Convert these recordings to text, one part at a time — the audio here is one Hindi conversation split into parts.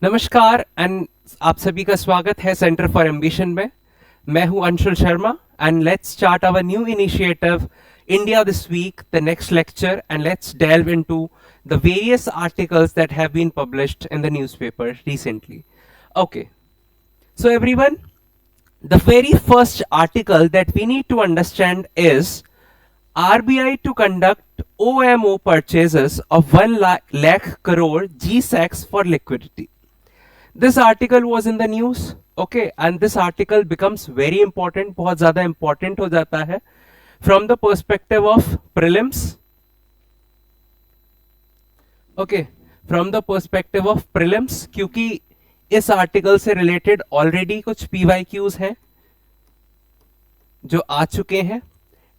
नमस्कार एंड आप सभी का स्वागत है सेंटर फॉर एम्बिशन में। मैं हूं Anshul Sharma and let's start our new initiative India this week the next lecture and let's delve into the various articles that have been published in the newspaper recently. Okay, so everyone, the very first article that we need to understand is RBI to conduct OMO purchases of 1 lakh crore GSECs for liquidity. This article was in the news, okay, and this article becomes very important, बहुत ज्यादा important हो जाता है from the perspective of prelims, okay, from the perspective of prelims, क्योंकि इस आर्टिकल से रिलेटेड ऑलरेडी कुछ PYQs हैं जो आ चुके हैं.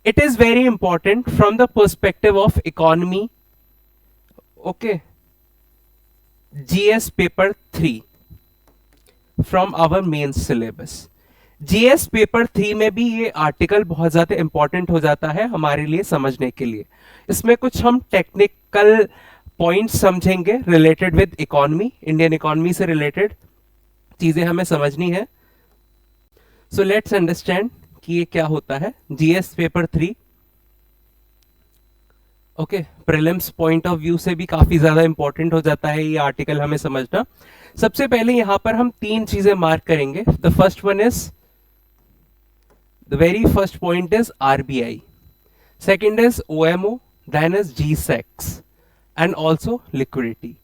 It is very important from the perspective of economy, okay, GS paper 3 from our main syllabus. GS paper 3 में भी ये आर्टिकल बहुत ज्यादा इंपॉर्टेंट हो जाता है हमारे लिए समझने के लिए. इसमें कुछ हम टेक्निकल पॉइंट्स समझेंगे related with economy, Indian economy से रिलेटेड चीजें हमें समझनी है. सो लेट्स अंडरस्टैंड कि ये क्या होता है. GS paper 3, okay, prelims point of view से भी काफी ज्यादा इंपॉर्टेंट हो जाता है ये आर्टिकल हमें समझना. सबसे पहले यहां पर हम तीन चीजें मार्क करेंगे. The first one is, the very first point is RBI, second is OMO, then is G secs and also liquidity.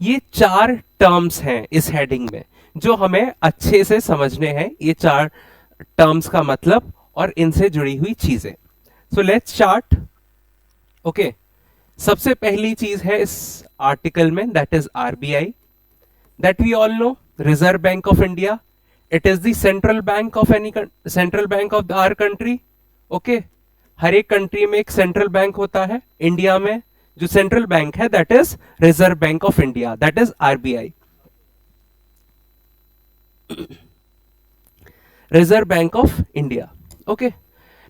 ये चार टर्म्स हैं इस हेडिंग में जो हमें अच्छे से समझने हैं, ये चार टर्म्स का मतलब और इनसे जुड़ी हुई चीजें. So let's start. ओके, सबसे पहली चीज है इस आर्टिकल में, that is RBI. That we all know, Reserve Bank of India. It is the central bank of our country. Okay, हर एक कंट्री में एक सेंट्रल बैंक होता है. इंडिया में जो सेंट्रल बैंक है that is reserve bank of India, that is RBI, reserve bank of India. Okay,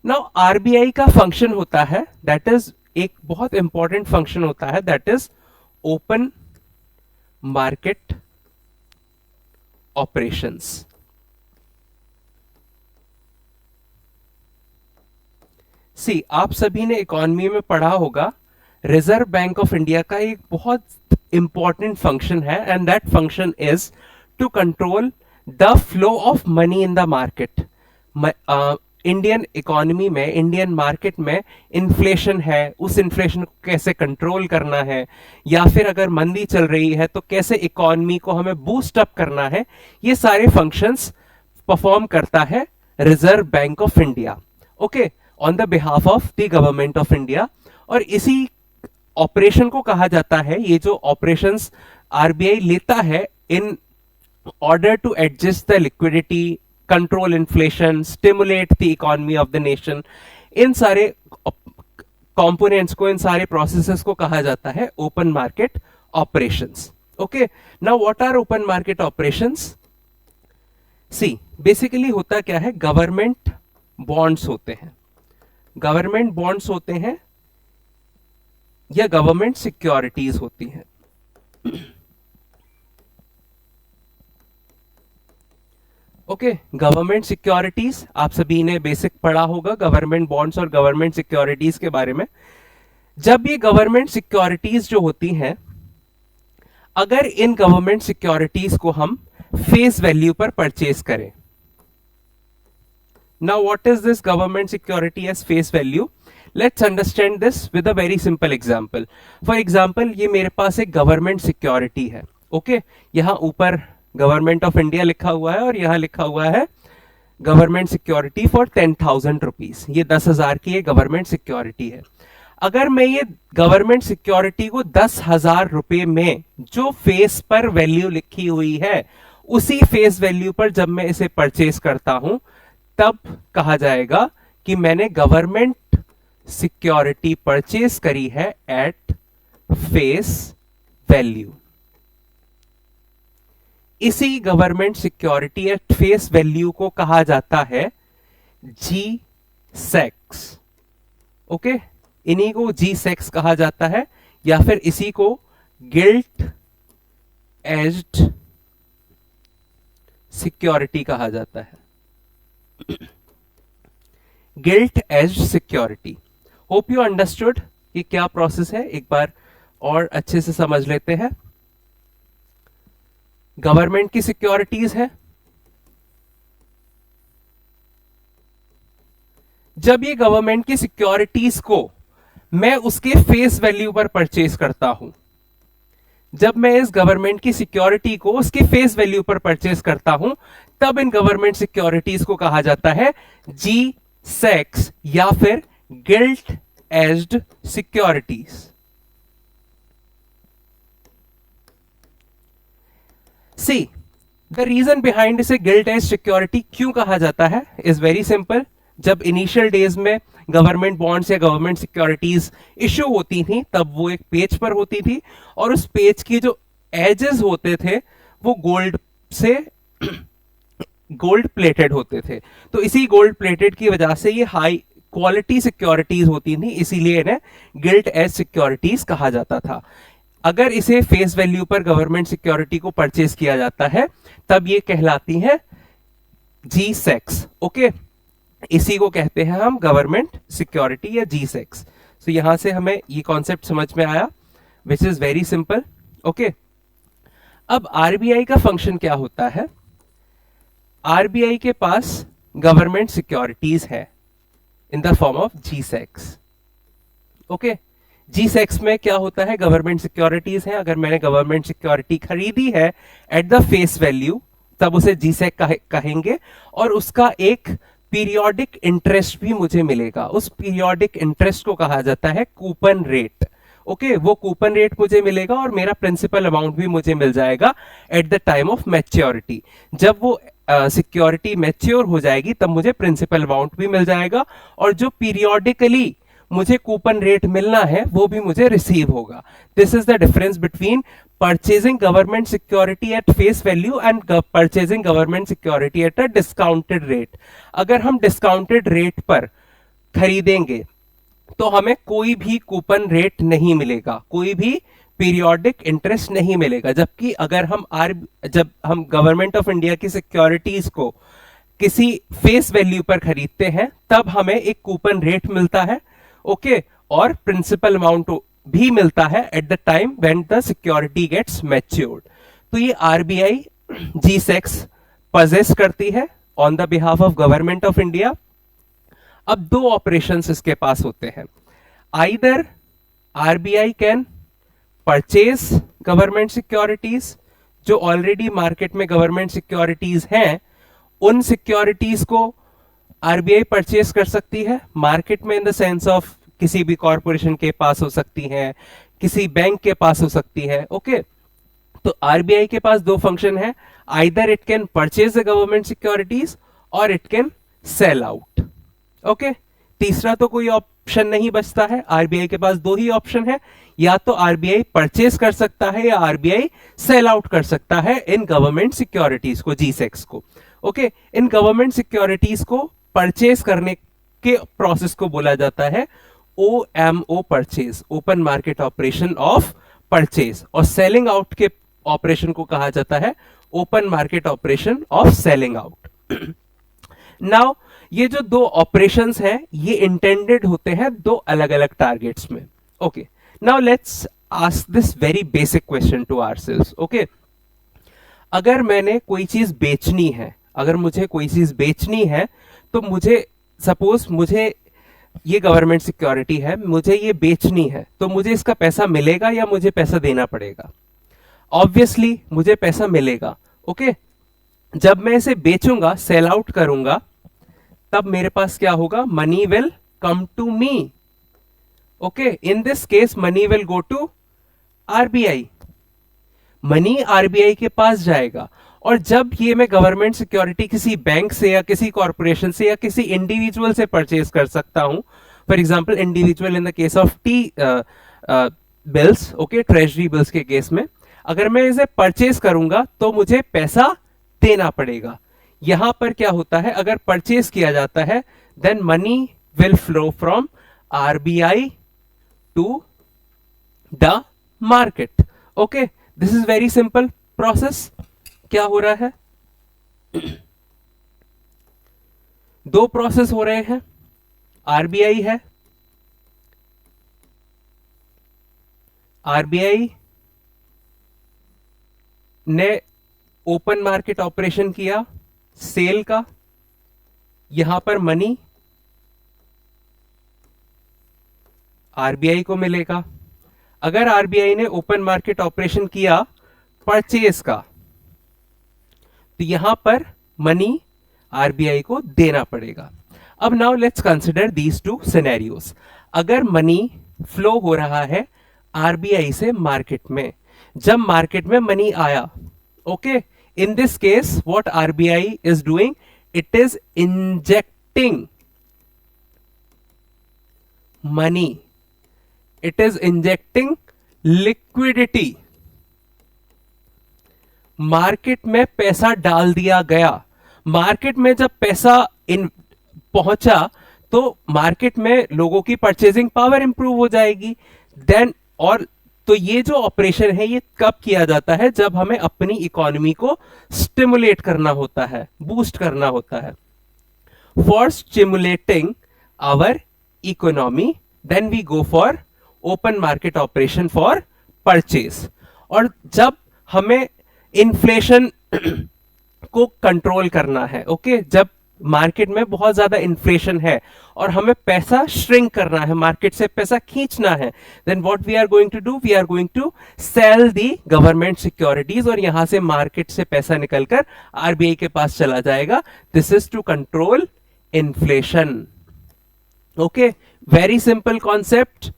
now RBI का फंक्शन होता है, दैट इज एक बहुत इंपॉर्टेंट फंक्शन होता है, that is open market operations. See, आप सभी ने इकोनॉमी में पढ़ा होगा रिजर्व बैंक ऑफ इंडिया का एक बहुत इंपॉर्टेंट फंक्शन है and that function is to control the flow of money in the market. Indian economy में, इंडियन मार्केट में इन्फ्लेशन है, उस इन्फ्लेशन को कैसे कंट्रोल करना है, या फिर अगर मंदी चल रही है तो कैसे इकोनॉमी को हमें बूस्ट अप करना है, ये सारे फंक्शंस परफॉर्म करता है reserve bank of India, okay, on the behalf of the government of India. और इसी ऑपरेशन को कहा जाता है, ये जो ऑपरेशंस आरबीआई लेता है in order to adjust the liquidity, control inflation, stimulate the economy of the nation, इन सारे कंपोनेंट्स को, इन सारे प्रोसेसेस को कहा जाता है open market operations. Okay, now what are open market operations? See, basically होता क्या है, गवर्नमेंट बॉन्ड्स होते हैं, गवर्नमेंट बॉन्ड्स होते हैं या गवर्नमेंट सिक्योरिटीज होती हैं. ओके, गवर्नमेंट सिक्योरिटीज, आप सभी ने बेसिक पढ़ा होगा गवर्नमेंट बॉन्ड्स और गवर्नमेंट सिक्योरिटीज के बारे में. जब ये गवर्नमेंट सिक्योरिटीज जो होती हैं, अगर इन गवर्नमेंट सिक्योरिटीज को हम फेस वैल्यू पर परचेज करें, now what is this government security as face value? Let's understand this with a very simple example. For example, ये मेरे पास एक गवर्नमेंट सिक्योरिटी है. ओके, यहां ऊपर गवर्नमेंट ऑफ इंडिया लिखा हुआ है और यहां लिखा हुआ है गवर्नमेंट सिक्योरिटी फॉर 10,000 रुपीज. ये 10,000 की ये गवर्नमेंट सिक्योरिटी है. अगर मैं ये गवर्नमेंट सिक्योरिटी को 10,000 रुपए में जो फेस पर वैल्यू लिखी हुई है, उसी फेस वैल्यू पर जब मैं इसे परचेज करता हूं, तब कहा जाएगा कि मैंने गवर्नमेंट सिक्योरिटी परचेज करी है एट फेस वैल्यू. इसी government security at face value को कहा जाता है जी सेक्स. ओके, इन्हीं को जी सेक्स कहा जाता है, या फिर इसी को गिल्ट एज्ड सिक्योरिटी कहा जाता है। Gilt edge security. Hope you understood कि क्या प्रोसेस है, एक बार और अच्छे से समझ लेते हैं। गवर्नमेंट की सिक्योरिटीज है, जब ये गवर्नमेंट की सिक्योरिटीज को मैं उसके फेस वैल्यू पर परचेज करता हूं, जब मैं इस गवर्नमेंट की सिक्योरिटी को उसके फेस वैल्यू पर परचेज करता हूं, तब इन गवर्नमेंट सिक्योरिटीज को कहा जाता है जी सेक्स या फिर gilt edged securities. See the reason behind इसे गिल्ट एज सिक्योरिटी क्यों कहा जाता है इज वेरी सिंपल। जब इनिशियल डेज में गवर्नमेंट बॉन्ड्स या गवर्नमेंट सिक्योरिटीज इश्यू होती थी, तब वो एक पेज पर होती थी और उस पेज की जो एजेस होते थे वो गोल्ड से गोल्ड प्लेटेड होते थे। तो इसी गोल्ड प्लेटेड की वजह से ये हाई क्वालिटी सिक्योरिटीज होती थी, इसीलिए इन्हें गिल्ट एज सिक्योरिटीज कहा जाता था। अगर इसे फेस वैल्यू पर गवर्नमेंट सिक्योरिटी को परचेज किया जाता है, तब ये कहलाती है जी सेक्स। ओके, इसी को कहते हैं हम गवर्नमेंट सिक्योरिटी या जी सेक्स। सो यहां से हमें ये कॉन्सेप्ट समझ में आया, which is very simple. Okay, अब आरबीआई का फंक्शन क्या होता है? आरबीआई के पास गवर्नमेंट सिक्योरिटीज है in the form of G secs. Okay, G secs में क्या होता है? गवर्नमेंट सिक्योरिटीज है, अगर मैंने गवर्नमेंट सिक्योरिटी खरीदी है एट द फेस वैल्यू, तब उसे जी सेक कहेंगे, और उसका एक पीरियोडिक इंटरेस्ट भी मुझे मिलेगा। उस पीरियोडिक इंटरेस्ट को कहा जाता है कूपन रेट। ओके, वो कूपन रेट मुझे मिलेगा और मेरा प्रिंसिपल अमाउंट भी मुझे मिल जाएगा eight the time of maturity. जब वो सिक्योरिटी मैच्योर हो जाएगी, तब मुझे प्रिंसिपल अमाउंट भी मिल जाएगा, और जो पीरियोडिकली मुझे कूपन रेट मिलना है वो भी मुझे रिसीव होगा। This is the difference between purchasing government security at face value and purchasing government security at a discounted rate. अगर हम डिस्काउंटेड रेट पर खरीदेंगे तो हमें कोई भी कूपन रेट नहीं मिलेगा, कोई भी पीरियोडिक इंटरेस्ट नहीं मिलेगा। जबकि अगर जब हम गवर्नमेंट ऑफ इंडिया की सिक्योरिटीज को किसी फेस वैल्यू पर खरीदते हैं, तब हमें एक कूपन रेट मिलता है। ओके, और प्रिंसिपल अमाउंट भी मिलता है at the time when the security gets matured. तो ये आरबीआई जी सेक्स पजेस करती है on the behalf of government of India. अब दो ऑपरेशंस इसके पास होते हैं। Either RBI can purchase government securities, जो ऑलरेडी मार्केट में गवर्नमेंट सिक्योरिटीज हैं, उन सिक्योरिटीज को आरबीआई परचेज कर सकती है मार्केट में, इन द सेंस ऑफ किसी भी कॉरपोरेशन के पास हो सकती है, किसी बैंक के पास हो सकती है। ओके, तो आरबीआई के पास दो फंक्शन है, either it can purchase the government securities और it can sell out. Okay, तीसरा तो कोई ऑप्शन नहीं बचता है। आरबीआई के पास दो ही ऑप्शन है, या तो आरबीआई परचेज कर सकता है या आरबीआई सेल आउट कर सकता है इन गवर्नमेंट सिक्योरिटीज को, जी सेक्स को। ओके, इन गवर्नमेंट सिक्योरिटीज को परचेज करने के प्रोसेस को बोला जाता है OMO purchase, open market operation of purchase, और सेलिंग आउट के ऑपरेशन को कहा जाता है open market operation of selling out. Now ये जो दो ऑपरेशंस हैं, ये इंटेंडेड होते हैं दो अलग अलग टारगेट्स में। Okay, now let's ask this very basic question to ourselves. Okay, अगर मैंने कोई चीज बेचनी है, अगर मुझे कोई चीज बेचनी है, तो मुझे सपोज मुझे ये गवर्नमेंट सिक्योरिटी है, मुझे ये बेचनी है, तो मुझे इसका पैसा मिलेगा या मुझे पैसा देना पड़ेगा? ऑब्वियसली मुझे पैसा मिलेगा। ओके, जब मैं इसे बेचूंगा, सेल आउट करूंगा, तब मेरे पास क्या होगा? Money will come to me. Okay, in this case money will go to RBI, money RBI के पास जाएगा। और जब ये मैं गवर्नमेंट सिक्योरिटी किसी बैंक से या किसी कॉर्पोरेशन से या किसी इंडिविजुअल से परचेज कर सकता हूं, for example individual in the case of T bills, okay, treasury bills के केस में, अगर मैं इसे परचेज करूंगा तो मुझे पैसा देना पड़ेगा। यहां पर क्या होता है? अगर परचेज किया जाता है, then money will flow from RBI to the market. Okay, this is very simple process. क्या हो रहा है? दो प्रोसेस हो रहे हैं, आरबीआई है, आरबीआई ने ओपन मार्केट ऑपरेशन किया सेल का, यहां पर मनी आरबीआई को मिलेगा। अगर आरबीआई ने ओपन मार्केट ऑपरेशन किया परचेज का, तो यहां पर मनी आरबीआई को देना पड़ेगा। अब now let's consider these two scenarios. अगर मनी फ्लो हो रहा है आरबीआई से मार्केट में, जब मार्केट में मनी आया, okay, in this case what RBI is doing, it is injecting money, it is injecting liquidity. Market में पैसा डाल दिया गया, मार्केट में जब पैसा इन पहुंचा तो मार्केट में लोगों की परचेजिंग पावर इंप्रूव हो जाएगी। देन और तो ये जो ऑपरेशन है ये कब किया जाता है, जब हमें अपनी इकोनॉमी को स्टिमुलेट करना होता है, बूस्ट करना होता है। For stimulating our economy then we go for open market operation for purchase. और जब हमें इन्फ्लेशन को कंट्रोल करना है, ओके, जब मार्केट में बहुत ज्यादा इन्फ्लेशन है और हमें पैसा श्रिंक करना है, मार्केट से पैसा खींचना है, then what we are going to do, we are going to sell the government securities, और यहां से मार्केट से पैसा निकलकर आरबीआई के पास चला जाएगा। This is to control inflation. Okay, very simple concept.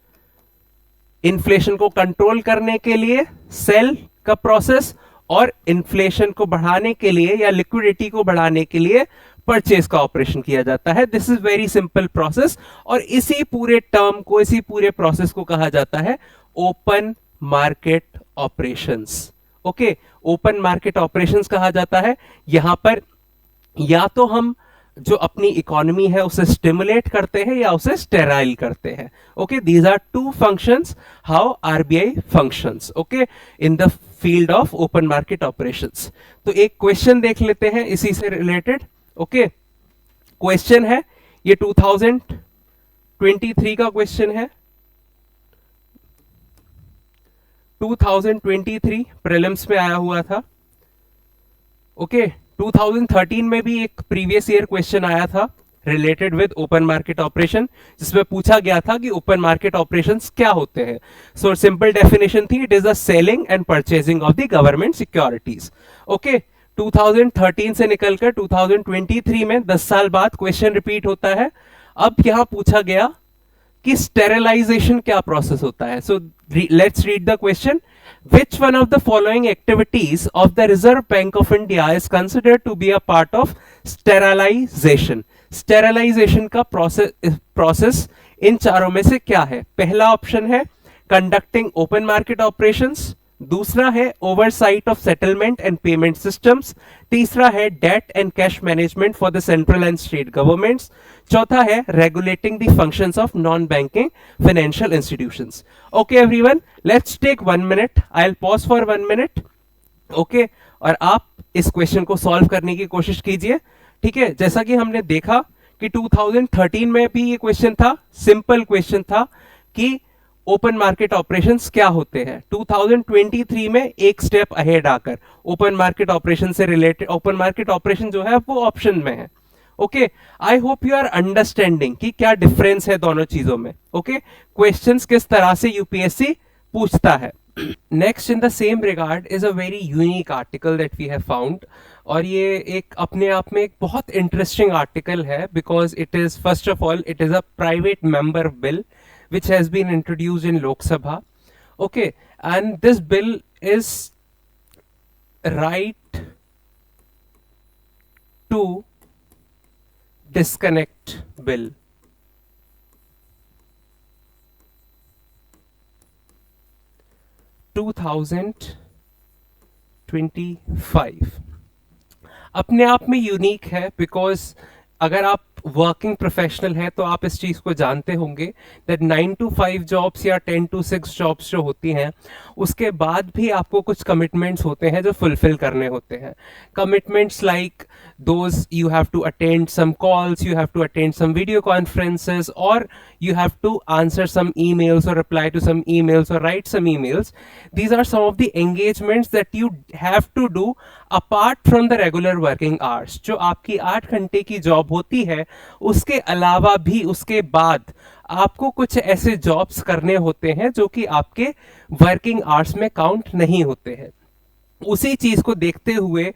Inflation को कंट्रोल करने के लिए सेल का प्रोसेस, और इन्फ्लेशन को बढ़ाने के लिए या लिक्विडिटी को बढ़ाने के लिए परचेज का ऑपरेशन किया जाता है। This is very simple process, और इसी पूरे टर्म को, इसी पूरे प्रोसेस को कहा जाता है open market operations. Okay, open market operations कहा जाता है। यहां पर या तो हम जो अपनी इकोनॉमी है उसे स्टिमुलेट करते हैं या उसे स्टेराइल करते हैं। Okay, these are two functions how RBI functions, okay, in the field of open market operations. तो एक क्वेश्चन देख लेते हैं इसी से रिलेटेड। ओके, क्वेश्चन है, ये 2023 का क्वेश्चन है, 2023 प्रीलिम्स में आया हुआ था। ओके, 2013 में भी एक प्रीवियस ईयर क्वेश्चन आया था related with open market operation, जिसमें पूछा गया था कि ओपन मार्केट ऑपरेशंस क्या होते हैं। सो सिंपल डेफिनेशन थी, it is the selling and purchasing of the government securities. Okay, 2013 से निकलकर 2023 में 10 साल बाद क्वेश्चन रिपीट होता है। अब यहां पूछा गया कि स्टेरिलाइजेशन क्या प्रोसेस होता है। So let's read the question. Which one of the following activities of the Reserve Bank of India is considered to be a part of sterilization? Sterilization का प्रोसेस इन चारों में से क्या है? पहला ऑप्शन है conducting open market operations, दूसरा है oversight of settlement and payment systems, तीसरा है debt and cash management for the central and state governments, चौथा है regulating the functions of non banking financial institutions. Okay everyone, let's take 1 minute, I will pause for 1 minute. Okay, और आप इस क्वेश्चन को सॉल्व करने की कोशिश कीजिए। ठीक है, जैसा कि हमने देखा कि 2013 में भी ये क्वेश्चन था, सिंपल क्वेश्चन था कि ओपन मार्केट ऑपरेशंस क्या होते हैं। 2023 में एक स्टेप अहेड आकर ओपन मार्केट ऑपरेशन से रिलेटेड, ओपन मार्केट ऑपरेशन जो है वो ऑप्शन में है। Okay, I hope you are understanding कि क्या डिफरेंस है दोनों चीजों में। ओके, क्वेश्चंस किस तरह से यूपीएससी पूछता है। Next in the same regard is a very unique article that we have found, और ये एक अपने आप में एक बहुत इंटरेस्टिंग आर्टिकल है, because it is first of all it is a private member bill which has been introduced in Lok Sabha. Okay, and this bill is right to disconnect bill. (2025) अपने आप में यूनिक है, बिकॉज अगर आप वर्किंग प्रोफेशनल हैं तो आप इस चीज़ को जानते होंगे दैट 9 to 5 जॉब्स या 10 to 6 जॉब्स जो होती हैं उसके बाद भी आपको कुछ कमिटमेंट्स होते हैं जो फुलफिल करने होते हैं. Commitments like those you have to attend some calls, you have to attend some video conferences, or you have to answer some emails or reply to some emails or write some emails. These are some of the engagements that you have to do apart from the regular working hours. जो आपकी 8 घंटे की जॉब होती है उसके अलावा भी उसके बाद आपको कुछ ऐसे जॉब्स करने होते हैं जो कि आपके वर्किंग आवर्स में काउंट नहीं होते हैं. उसी चीज को देखते हुए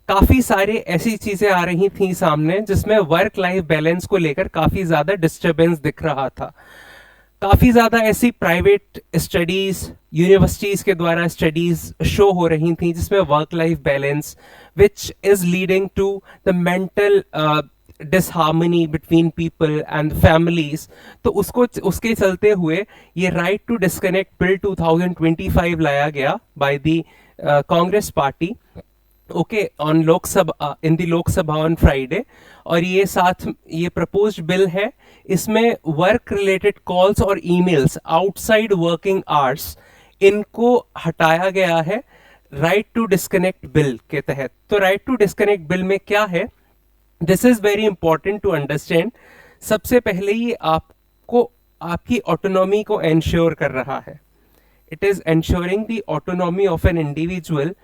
काफी सारे ऐसी चीजें आ रही थी सामने जिसमें वर्क लाइफ बैलेंस को लेकर काफी ज्यादा डिस्टरबेंस दिख रहा था. काफी ज्यादा ऐसी प्राइवेट स्टडीज यूनिवर्सिटीज के द्वारा स्टडीज शो हो रही थी जिसमें work life balance which is leading to the mental disharmony between people and families. तो उसके चलते हुए ये राइट टू डिस्कनेक्ट बिल 2025 लाया गया by the Congress party, okay, on Lok Sabha, in the Lok Sabha on Friday. और ये प्रपोज्ड बिल है. इसमें वर्क रिलेटेड कॉल्स और ईमेल्स आउटसाइड वर्किंग आवर्स इनको हटाया गया है राइट टू डिस्कनेक्ट बिल के तहत. तो राइट टू डिस्कनेक्ट बिल में क्या है, this is very important to understand. सबसे पहले ये आपको आपकी ऑटोनॉमी को एंश्योर कर रहा है. It is ensuring the autonomy of an individual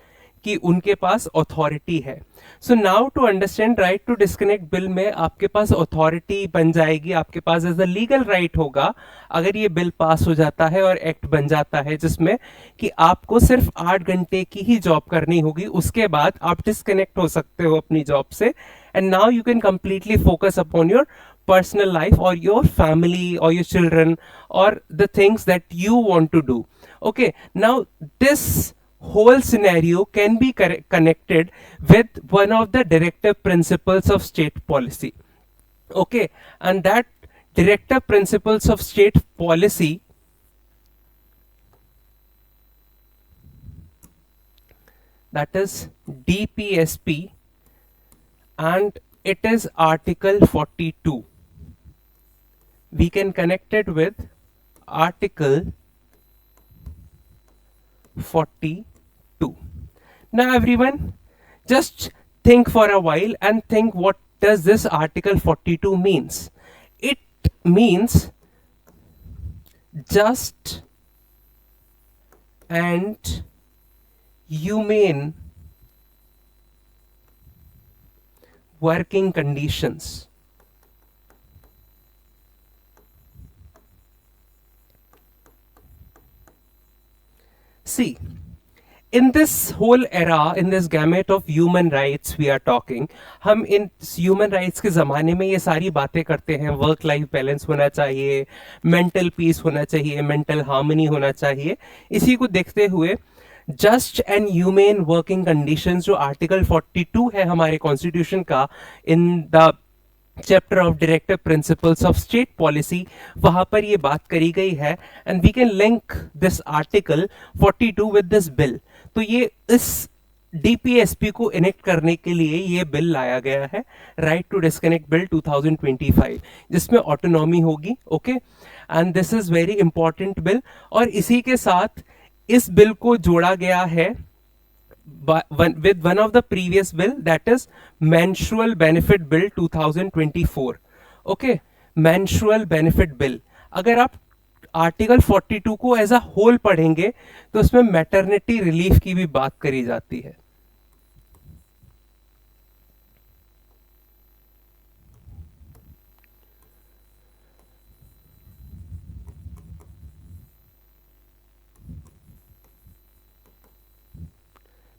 कि उनके पास अथॉरिटी है. So now to understand right to disconnect bill में आपके पास अथॉरिटी बन जाएगी, आपके पास एज अ लीगल राइट होगा अगर ये बिल पास हो जाता है और एक्ट बन जाता है जिसमें कि आपको सिर्फ 8 घंटे की ही जॉब करनी होगी, उसके बाद आप डिस्कनेक्ट हो सकते हो अपनी जॉब से and now you can completely focus upon your personal life or your family or your children or the things that you want to do. Okay, now this whole scenario can be connected with one of the directive principles of state policy. Okay, and that directive principles of state policy that is DPSP, and it is article 42. We can connect it with article 42. Now everyone just think for a while and think, what does this article 42 means? It means just and humane working conditions. See, in this whole era, in this gamut of human rights we are talking, हम इन human rights के ज़माने में ये सारी बातें करते हैं. वर्क लाइफ बैलेंस होना चाहिए, मेंटल पीस होना चाहिए, मेंटल हार्मनी होना चाहिए. इसी को देखते हुए just and humane working conditions जो आर्टिकल 42 है हमारे कॉन्स्टिट्यूशन का in the chapter of directive principles of state policy, वहां पर ये बात करी गई है and we can link this article 42 with this bill. तो ये इस डीपीएसपी को इनेक्ट करने के लिए ये बिल लाया गया है, राइट टू डिस्कनेक्ट बिल 2025, जिसमें ऑटोनॉमी होगी. Okay, and this is very important bill. और इसी के साथ इस बिल को जोड़ा गया है with one of the previous bill, that is menstrual benefit bill 2024. okay, menstrual benefit bill. अगर आप आर्टिकल 42 को एज अ होल पढ़ेंगे तो उसमें मैटरनिटी रिलीफ की भी बात करी जाती है.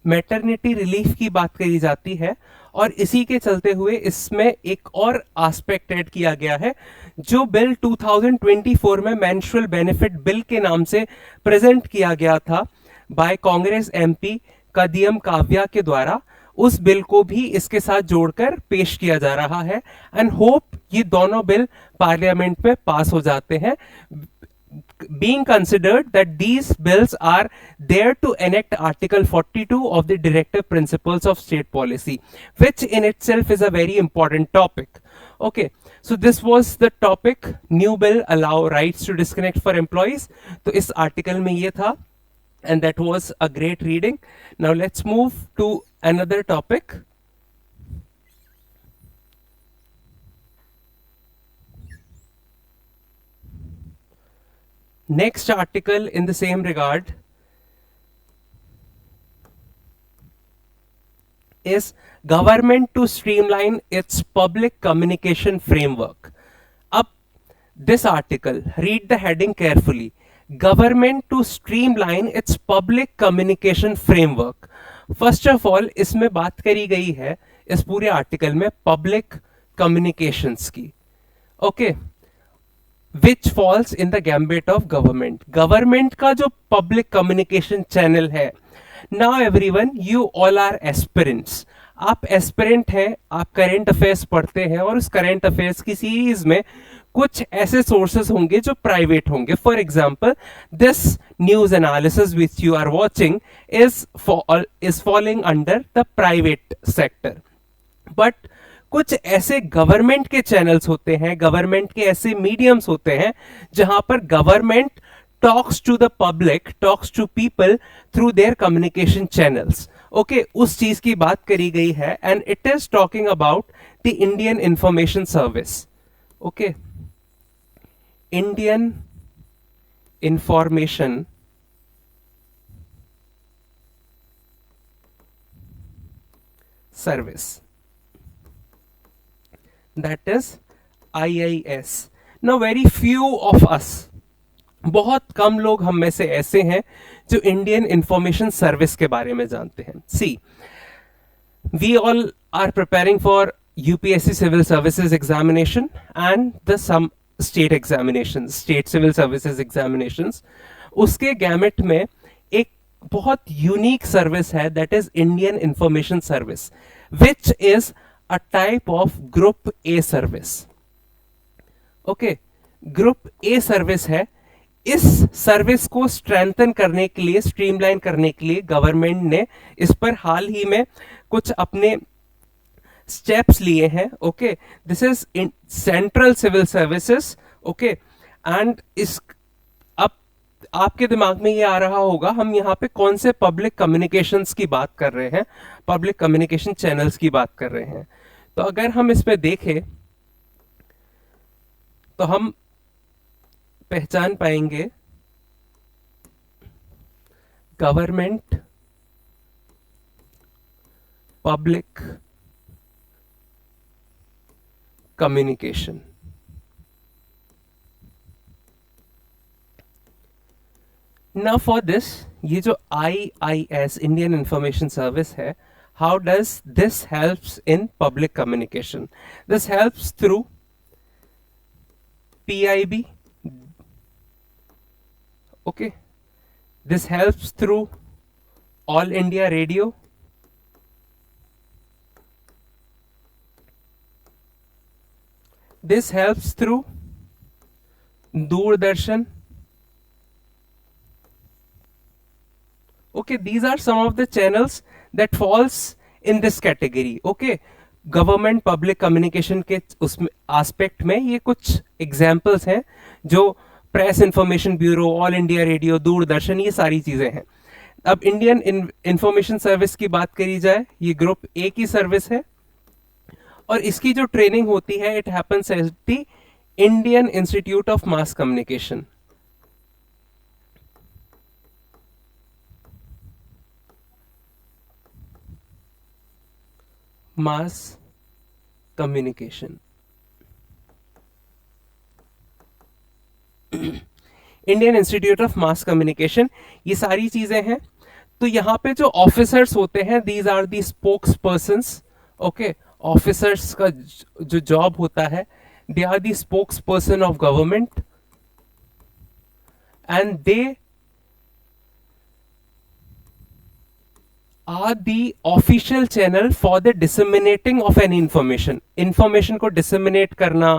मैटरनिटी रिलीफ की बात करी जाती है और इसी के चलते हुए इसमें एक और एस्पेक्ट ऐड किया गया है जो बिल 2024 में मेंस्ट्रुअल बेनिफिट बिल के नाम से प्रेजेंट किया गया था बाय कांग्रेस एमपी कदियम काव्या के द्वारा. उस बिल को भी इसके साथ जोड़कर पेश किया जा रहा है एंड होप ये दोनों बिल पार्लियामेंट में पास हो जाते हैं, being considered that these bills are there to enact article 42 of the directive principles of state policy, which in itself is a very important topic. okay, So this was the topic, new bill allow rights to disconnect for employees. तो इस आर्टिकल में ये था, and that was a great reading. Now let's move to another topic. Next article in the same regard is government to streamline its public communication framework. Up this article, read the heading carefully. Government to streamline its public communication framework. First of all, इसमें बात करी गई है इस पूरे आर्टिकल में पब्लिक कम्युनिकेशंस की. Okay, which falls in the gambit of government. Government का जो पब्लिक कम्युनिकेशन चैनल है, now everyone you all are aspirants. आप एस्पिरेंट हैं, आप करंट अफेयर्स पढ़ते हैं, और उस करंट अफेयर्स की सीरीज में कुछ ऐसे सोर्सेस होंगे जो प्राइवेट होंगे. For example, this news analysis which you are watching is falling under the private sector. But कुछ ऐसे गवर्नमेंट के चैनल्स होते हैं, गवर्नमेंट के ऐसे मीडियम्स होते हैं जहां पर government talks to the public, talks to people through their communication channels. Okay, उस चीज की बात करी गई है, and it is talking about the Indian information service. Okay, Indian information service, that is IIS. Now very few of us, बहुत कम लोग हम में से ऐसे हैं जो इंडियन इंफॉर्मेशन सर्विस के बारे में जानते हैं. See, we all are preparing for UPSC civil services examination and the some state examination, state civil services examination. उसके गैमेट में एक बहुत यूनिक सर्विस है, that is Indian information service, which is a type of group A service. Okay, group A service है. इस सर्विस को स्ट्रेंथन करने के लिए, स्ट्रीमलाइन करने के लिए गवर्नमेंट ने इस पर हाल ही में कुछ अपने स्टेप्स लिए हैं. Okay, this is in central civil services. Okay, and इस अब आपके दिमाग में ये आ रहा होगा, हम यहाँ पे कौन से पब्लिक कम्युनिकेशंस की बात कर रहे हैं, पब्लिक कम्युनिकेशन चैनल्स की बात कर रहे हैं. तो अगर हम इस पे देखें तो हम पहचान पाएंगे government public communication. Now for this, ये जो IIS इंडियन इंफॉर्मेशन सर्विस है, how does this helps in public communication? This helps through PIB. Okay, this helps through All India Radio. This helps through Doordarshan. Okay, these are some of the channels that falls in this category. Okay, government public communication के उसमें एस्पेक्ट में ये कुछ एग्जांपल्स हैं, जो press information bureau, all India radio, Doordarshan, ये सारी चीजें हैं. अब इंडियन इंफॉर्मेशन सर्विस की बात करी जाए, ये ग्रुप ए की सर्विस है, और इसकी जो ट्रेनिंग होती है, it happens at the Indian institute of mass communication. Mass communication, Indian institute of mass communication, ये सारी चीजें हैं. तो यहाँ पे जो ऑफिसर्स होते हैं, these are the spokes persons. Okay, officers का जो जॉब होता है, they are the spokes person of government, and they are the official channel for the disseminating of any information. Information को disseminate करना,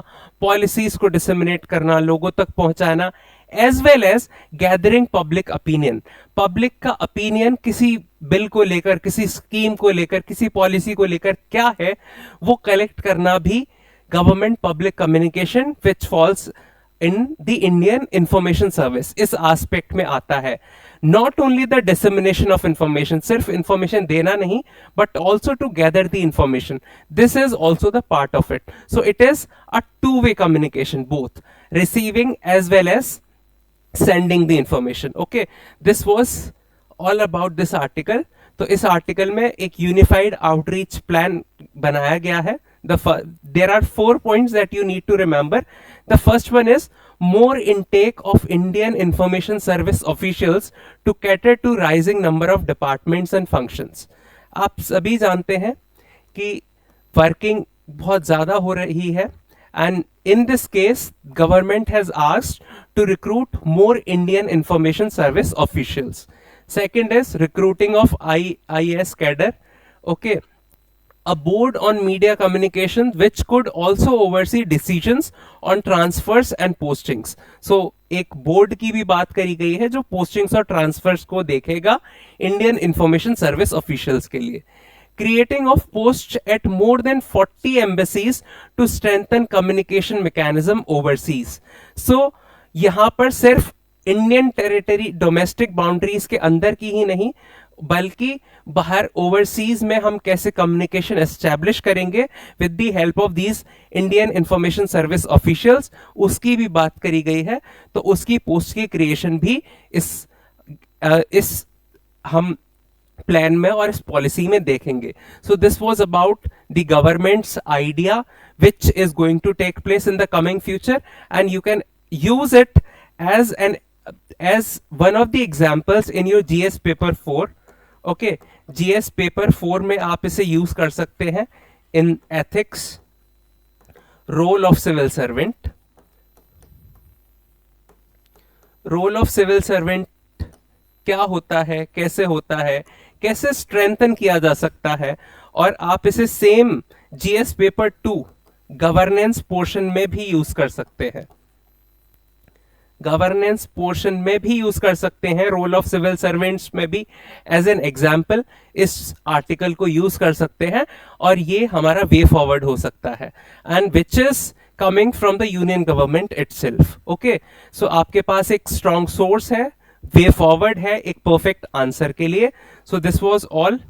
policies को disseminate करना, लोगों तक पहुंचाना, as well as gathering public opinion. Public का opinion किसी बिल को लेकर, किसी स्कीम को लेकर, किसी पॉलिसी को लेकर क्या है, वो कलेक्ट करना भी government public communication which falls in the Indian Information Service, इस aspect में आता है. Not only the dissemination of information, सिर्फ information देना नहीं, but also to gather the information. This is also the part of it. So it is a two-way communication, both receiving as well as sending the information. Okay, this was all about this article. तो इस आर्टिकल में एक यूनिफाइड आउटरीच प्लान बनाया गया है. There are 4 points that you need to remember. The first one is more intake of Indian Information Service officials to cater to rising number of departments and functions. आप सभी जानते हैं कि वर्किंग बहुत ज़्यादा हो रही है, and in this case government has asked to recruit more Indian Information Service officials. Second is recruiting of IAS cadre. Okay, a board on media communication which could also oversee decisions on transfers and postings. So एक बोर्ड की भी बात करी गई है जो पोस्टिंग्स और ट्रांसफर्स को देखेगा इंडियन इंफॉर्मेशन सर्विस ऑफिशियल्स के लिए. Creating of posts at more than 40 embassies to strengthen communication mechanism overseas. So यहाँ पर सिर्फ इंडियन टेरिटरी डोमेस्टिक बाउंड्रीज के अंदर की ही नहीं बल्कि बाहर ओवरसीज में हम कैसे कम्युनिकेशन एस्टैब्लिश करेंगे with the help of these Indian information service officials, उसकी भी बात करी गई है. तो उसकी पोस्ट की क्रिएशन भी इस हम प्लान में और इस पॉलिसी में देखेंगे. So this was about the government's idea which is going to take place in the coming future, and you can use it as one of the examples in your GS paper 4. okay, GS paper 4 में आप इसे यूज कर सकते हैं in ethics, role of civil servant. role of civil servant क्या होता है, कैसे होता है, कैसे स्ट्रेंथन किया जा सकता है, और आप इसे same GS paper 2 governance portion में भी यूज कर सकते हैं. गवर्नेंस पोर्शन में भी यूज कर सकते हैं, रोल ऑफ सिविल सर्वेंट्स में भी एज एन एग्जाम्पल इस आर्टिकल को यूज कर सकते हैं, और ये हमारा वे फॉरवर्ड हो सकता है, and which is coming from the union government itself. Okay, so आपके पास एक स्ट्रॉन्ग सोर्स है, वे फॉरवर्ड है एक परफेक्ट आंसर के लिए. So this was all.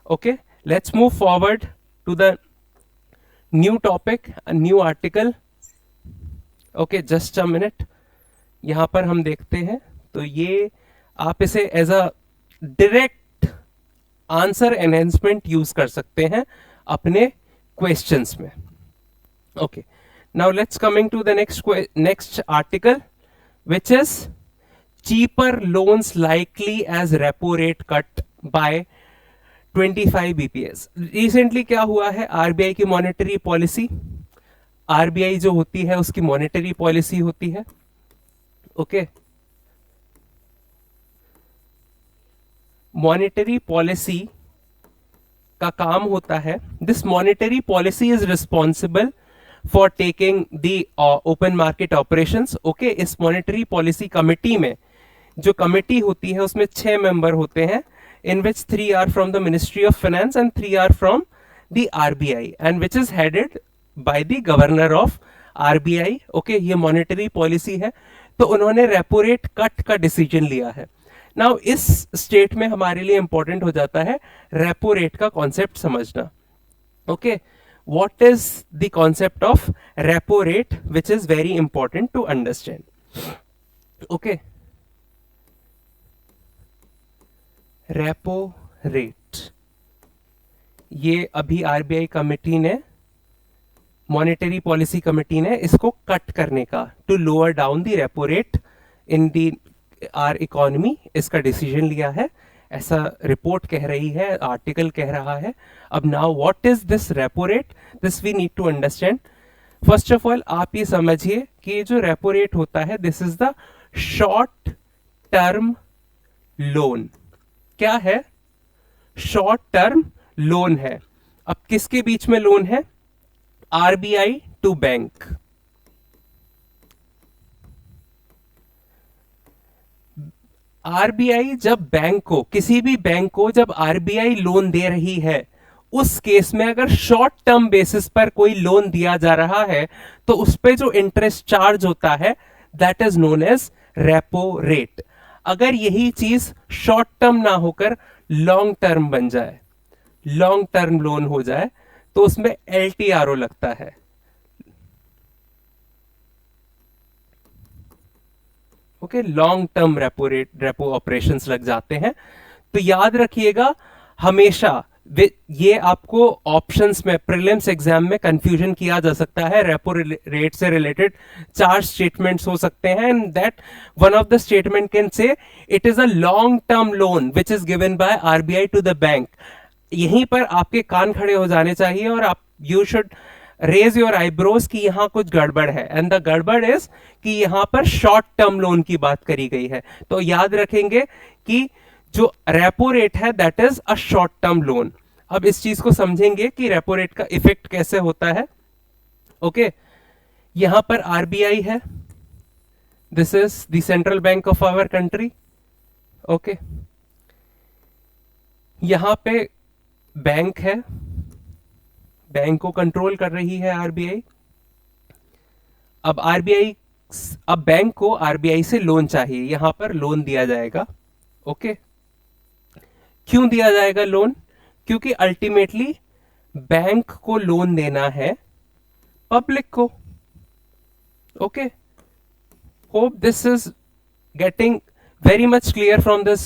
Okay, let's move forward to the new topic, new article. Okay, just a minute. यहां पर हम देखते हैं तो ये आप इसे as a direct answer enhancement use कर सकते हैं अपने क्वेश्चंस में. Okay, now let's coming to the next article which is cheaper loans likely as repo rate cut by 25 BPS. Recently क्या हुआ है, आरबीआई की मॉनेटरी पॉलिसी, आरबीआई जो होती है उसकी मॉनेटरी पॉलिसी होती है. ओके, मॉनेटरी पॉलिसी का काम होता है, this monetary policy is responsible for taking the open market operations. Okay, इस मॉनेटरी पॉलिसी कमिटी में जो कमिटी होती है उसमें 6 मेंबर होते हैं, in which 3 are from the Ministry of Finance and 3 are from the RBI, and which is headed by the Governor of RBI. Okay, ये मॉनेटरी पॉलिसी है. तो उन्होंने रेपो रेट कट का डिसीजन लिया है. नाउ इस स्टेट में हमारे लिए इंपॉर्टेंट हो जाता है रेपो रेट का कॉन्सेप्ट समझना. Okay, what is the concept of repo rate which is very important to understand. Okay, repo rate, ये अभी आरबीआई कमेटी ने, मॉनेटरी पॉलिसी कमेटी ने इसको कट करने का, to lower down the repo rate in the our economy, इसका डिसीजन लिया है, ऐसा रिपोर्ट कह रही है, आर्टिकल कह रहा है. अब now what is this repo rate, this we need to understand. First of all आप ये समझिए कि ये जो रेपो रेट होता है this is the short term loan. क्या है, शॉर्ट टर्म लोन है. अब किसके बीच में लोन है, आरबीआई टू बैंक. आरबीआई जब बैंक को, किसी भी बैंक को जब आरबीआई लोन दे रही है, उस केस में अगर शॉर्ट टर्म बेसिस पर कोई लोन दिया जा रहा है तो उस पे जो इंटरेस्ट चार्ज होता है that is known as repo rate. अगर यही चीज शॉर्ट टर्म ना होकर लॉन्ग टर्म बन जाए, लॉन्ग टर्म लोन हो जाए, तो उसमें एलटीआरओ लगता है। Okay, long term repo rate, repo operations लग जाते हैं। तो याद रखिएगा हमेशा, ये आपको ऑप्शंस में प्रीलिम्स एग्जाम में कंफ्यूजन किया जा सकता है। रेपो रेट से रिलेटेड चार स्टेटमेंट्स हो सकते हैं and that one of the statement can say it is a long term loan which is given by RBI to the bank. यहीं पर आपके कान खड़े हो जाने चाहिए और आप you should raise your eyebrows कि यहां कुछ गड़बड़ है, एंड द गड़बड़ इज कि यहां पर शॉर्ट टर्म लोन की बात करी गई है। तो याद रखेंगे कि जो रेपो रेट है that is a short term loan. अब इस चीज को समझेंगे कि रेपो रेट का इफेक्ट कैसे होता है। ओके, यहां पर आरबीआई है, this is the central bank of our country. Okay, यहां पे बैंक है, बैंक को कंट्रोल कर रही है आरबीआई। अब बैंक को आरबीआई से लोन चाहिए, यहां पर लोन दिया जाएगा। ओके, क्यों दिया जाएगा लोन? क्योंकि अल्टीमेटली बैंक को लोन देना है पब्लिक को। Okay, hope this is getting very much clear from this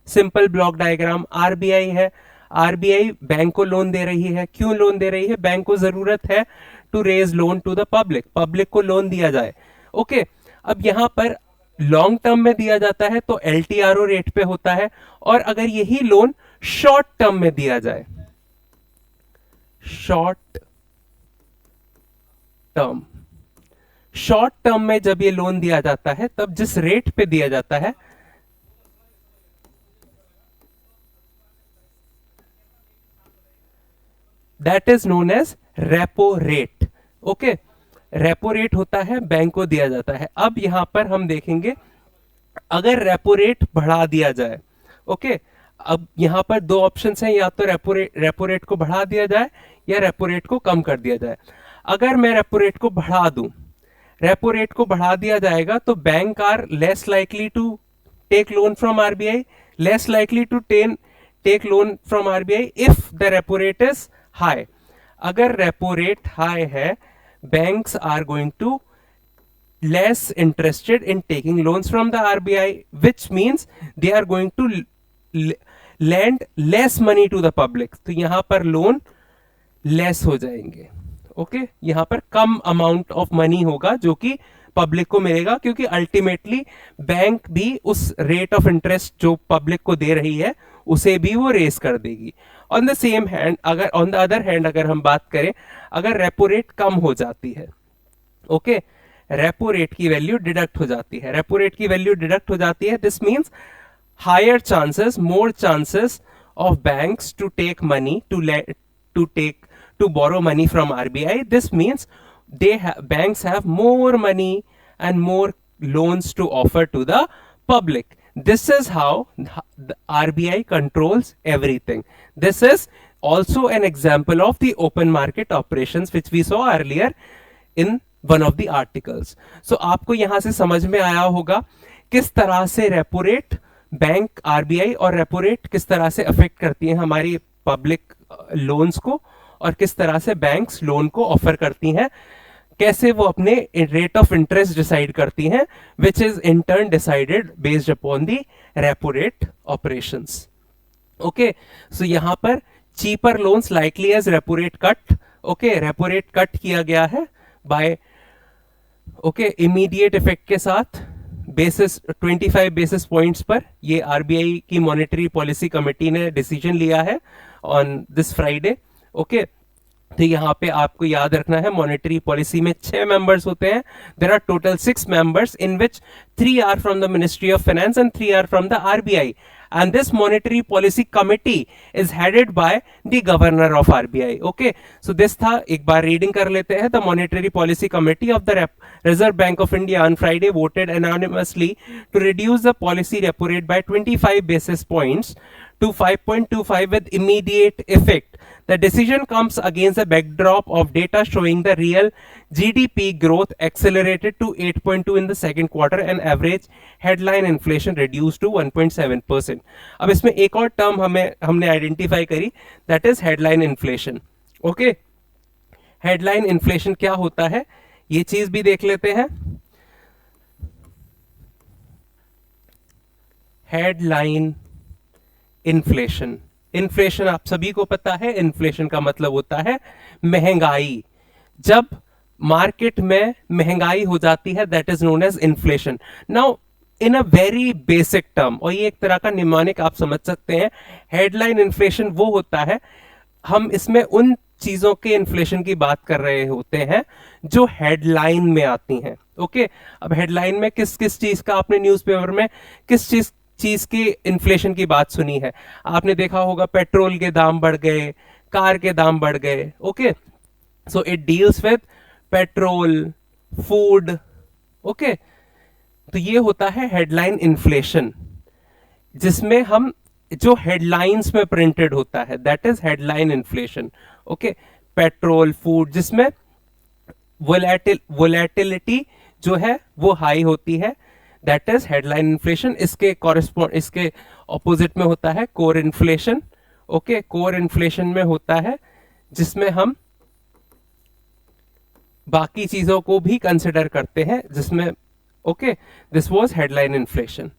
simple block diagram. RBI है, आरबीआई बैंक को लोन दे रही है। क्यों लोन दे रही है? बैंक को जरूरत है to raise loan to the public, public को लोन दिया जाए। ओके, अब यहां पर लॉन्ग टर्म में दिया जाता है तो एलटीआरओ रेट पे होता है, और अगर यही लोन शॉर्ट टर्म में दिया जाए, शॉर्ट टर्म, शॉर्ट टर्म में जब ये लोन दिया जाता है तब जिस रेट पे दिया जाता है that is known as repo rate. Okay, repo rate होता है, बैंक को दिया जाता है। अब यहां पर हम देखेंगे अगर रेपो रेट बढ़ा दिया जाए। ओके, अब यहां पर दो ऑप्शंस हैं, या तो रेपो रेट को बढ़ा दिया जाए या रेपो रेट को कम कर दिया जाए। अगर मैं रेपो रेट को बढ़ा दूं, रेपो रेट को बढ़ा दिया जाएगा तो bank are less likely to take loan from RBI, less likely to take loan from RBI if the repo rate is high. अगर रेपो रेट हाई है, banks are going to less interested in taking loans from the RBI, which means they are going to lend less money to the public। तो यहां पर लोन लेस हो जाएंगे। ओके, यहां पर कम अमाउंट ऑफ मनी होगा जो कि पब्लिक को मिलेगा, क्योंकि अल्टीमेटली बैंक भी उस रेट ऑफ इंटरेस्ट जो पब्लिक को दे रही है उसे भी वो रेस कर देगी। ऑन द सेम हैंड, अगर ऑन द अदर हैंड अगर हम बात करें, अगर रेपो रेट कम हो जाती है, ओके, रेपो रेट की वैल्यू डिडक्ट हो जाती है, रेपो रेट की वैल्यू डिडक्ट हो जाती है, this means higher chances, more chances of banks to take money to borrow money from RBI. This means banks have more money and more loans to offer to the public. This is how the RBI controls everything. This is also an example of the open market operations which we saw earlier in one of the articles. So आपको यहां से समझ में आया होगा किस तरह से रेपो रेट, बैंक, आरबीआई और रेपो रेट किस तरह से अफेक्ट करती है हमारी पब्लिक लोन्स को, और किस तरह से बैंक्स लोन को ऑफर करती हैं, कैसे वो अपने रेट ऑफ इंटरेस्ट डिसाइड करती हैं, which is in turn decided based upon the repo rate operations. Okay, so यहां पर cheaper loans likely as repo rate cut. Okay, repo rate cut किया गया है बाय इमीडिएट इफेक्ट के साथ बेसिस 25 बेसिस पॉइंट्स पर। ये आरबीआई की मॉनेटरी पॉलिसी कमेटी ने डिसीजन लिया है ऑन दिस फ्राइडे। ओके, तो यहां पे आपको याद रखना है मॉनेटरी पॉलिसी में 6 मेंबर्स होते हैं। There are total 6 members in which 3 are from the ministry of finance and 3 are from the RBI, and this monetary policy committee is headed by the governor of RBI. Okay, so this था, एक बार रीडिंग कर लेते हैं। The monetary policy committee of the Reserve Bank of India on Friday voted unanimously to reduce the policy repo rate by 25 basis points to 5.25 with immediate effect. The decision comes against the backdrop of data showing the real GDP growth accelerated to 8.2 in the second quarter and average headline inflation reduced to 1.7%. अब इसमें एक और टर्म हमने आइडेंटिफाई करी, that is headline inflation. Okay, headline inflation क्या होता है ये चीज भी देख लेते हैं. हेडलाइन इन्फ्लेशन, इन्फ्लेशन आप सभी को पता है, इन्फ्लेशन का मतलब होता है महंगाई. जब मार्केट में महंगाई हो जाती है that is known as inflation. Now in a very basic term, और ये एक तरह का निम्नलिखित आप समझ सकते हैं, हेडलाइन इन्फ्लेशन वो होता है, हम इसमें उन चीजों के इन्फ्लेशन की बात कर रहे होते हैं जो हेडलाइन में आती हैं. ओके, अब हेडलाइन में किस किस चीज का आपने न्यूज़पेपर में किस चीज की इन्फ्लेशन की बात सुनी है? आपने देखा होगा पेट्रोल के दाम बढ़ गए, कार के दाम बढ़ गए. Okay, so it deals with petrol, food. Okay, तो ये होता है हेडलाइन इन्फ्लेशन, जिसमें हम जो हेडलाइंस में प्रिंटेड होता है that is headline inflation. Okay, petrol, food, जिसमें वोलेटिलिटी जो है वो हाई होती है, दैट इज हेडलाइन इन्फ्लेशन. इसके ऑपोजिट में होता है core inflation. Okay, core inflation में होता है जिसमें हम बाकी चीजों को भी कंसिडर करते हैं, जिसमें okay, this was headline inflation.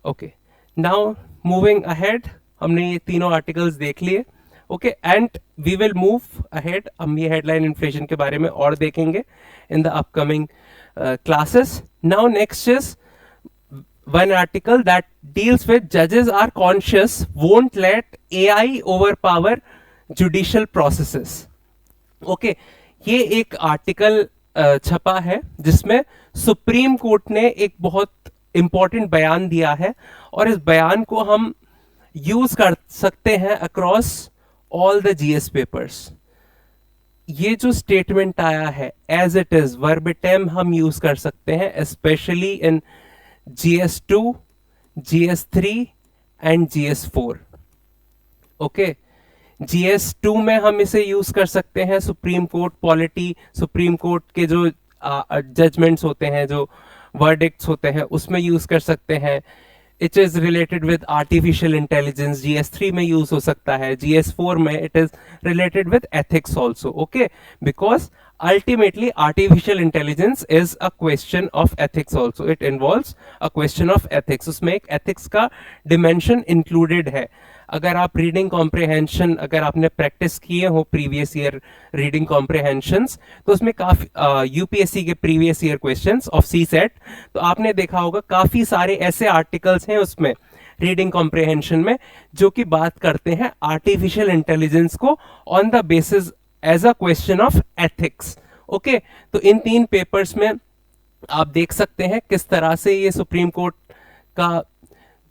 Okay, now moving ahead, हमने ये तीनों आर्टिकल्स देख लिए. Okay, and we will move ahead, हम ये हेडलाइन इन्फ्लेशन के बारे में और देखेंगे in the upcoming classes. Now next is one article that deals with judges are conscious won't let AI overpower judicial processes. Okay, ये एक आर्टिकल छपा है जिसमें सुप्रीम कोर्ट ने एक बहुत इंपॉर्टेंट बयान दिया है, और इस बयान को हम यूज कर सकते हैं across all the GS papers. ये जो स्टेटमेंट आया है एज इट इज वर्बिटेम हम यूज कर सकते हैं, specially in GS2, GS3 and GS4. Okay, GS2 में हम इसे यूज कर सकते हैं supreme court polity, supreme court के जो जजमेंट्स होते हैं, जो वर्डिक्ट्स होते हैं, उसमें यूज कर सकते हैं. It is related with artificial intelligence, GS3 में यूज हो सकता है. GS4 में it is related with ethics also. Okay, because ultimately artificial intelligence is a question of ethics also. It involves a question of ethics. उसमें एक ethics का dimension included है. अगर आप रीडिंग कॉम्प्रिहेंशन, अगर आपने प्रैक्टिस किए हो प्रीवियस ईयर रीडिंग कॉम्प्रिहेंशंस, तो उसमें काफी यूपीएससी के previous year questions of CSAT, तो आपने देखा होगा काफी सारे ऐसे आर्टिकल्स हैं उसमें रीडिंग कॉम्प्रिहेंशन में जो कि बात करते हैं आर्टिफिशियल इंटेलिजेंस को on the basis as a question of ethics. Okay, तो इन तीन पेपर्स में आप देख सकते हैं किस तरह से ये सुप्रीम कोर्ट का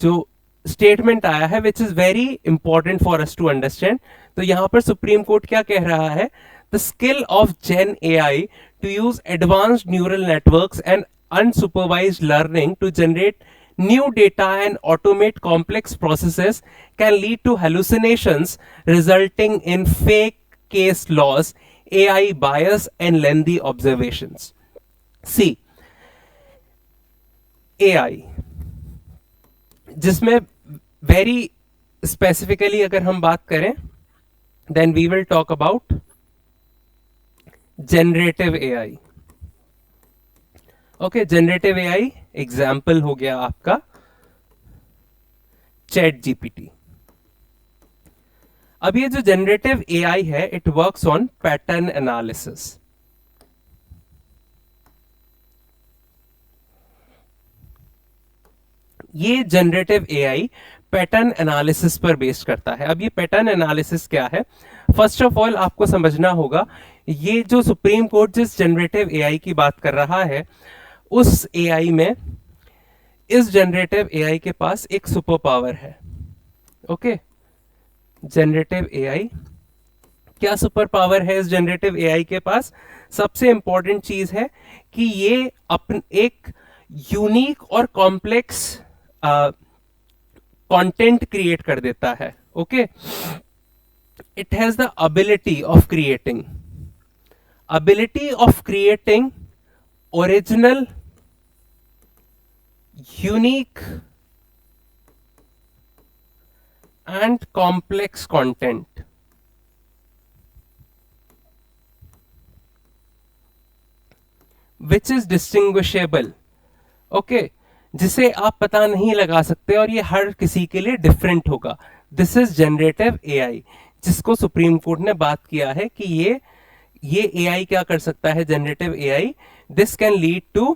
जो स्टेटमेंट आया है, which is very important for us to understand. तो यहां पर सुप्रीम कोर्ट क्या कह रहा है? The skill of gen AI to use advanced neural networks and unsupervised learning to generate new data and automate complex processes can lead to hallucinations resulting in fake case laws, AI bias and lengthy observations. See, AI जिसमें very specifically अगर हम बात करें then we will talk about generative AI. Okay, generative AI example हो गया आपका चैट जीपीटी. अब ये जो जनरेटिव एआई है it works on pattern analysis. ये जनरेटिव एआई पैटर्न एनालिसिस पर बेस्ड करता है. अब ये पैटर्न एनालिसिस क्या है? फर्स्ट ऑफ ऑल आपको समझना होगा, ये जो सुप्रीम कोर्ट जिस जनरेटिव एआई की बात कर रहा है, उस एआई में, इस जनरेटिव एआई के पास एक सुपर पावर है. ओके, जनरेटिव एआई, क्या सुपर पावर है इस जनरेटिव एआई के पास? सबसे इंपॉर्टेंट चीज है कि ये अपन एक यूनिक और कॉम्प्लेक्स कंटेंट क्रिएट कर देता है. Okay, it has the ability of creating original, unique and complex content. Which is distinguishable. Okay, जिसे आप पता नहीं लगा सकते और ये हर किसी के लिए डिफरेंट होगा. दिस इज जनरेटिव एआई, जिसको सुप्रीम कोर्ट ने बात किया है कि ये एआई क्या कर सकता है. Generative AI, this can lead to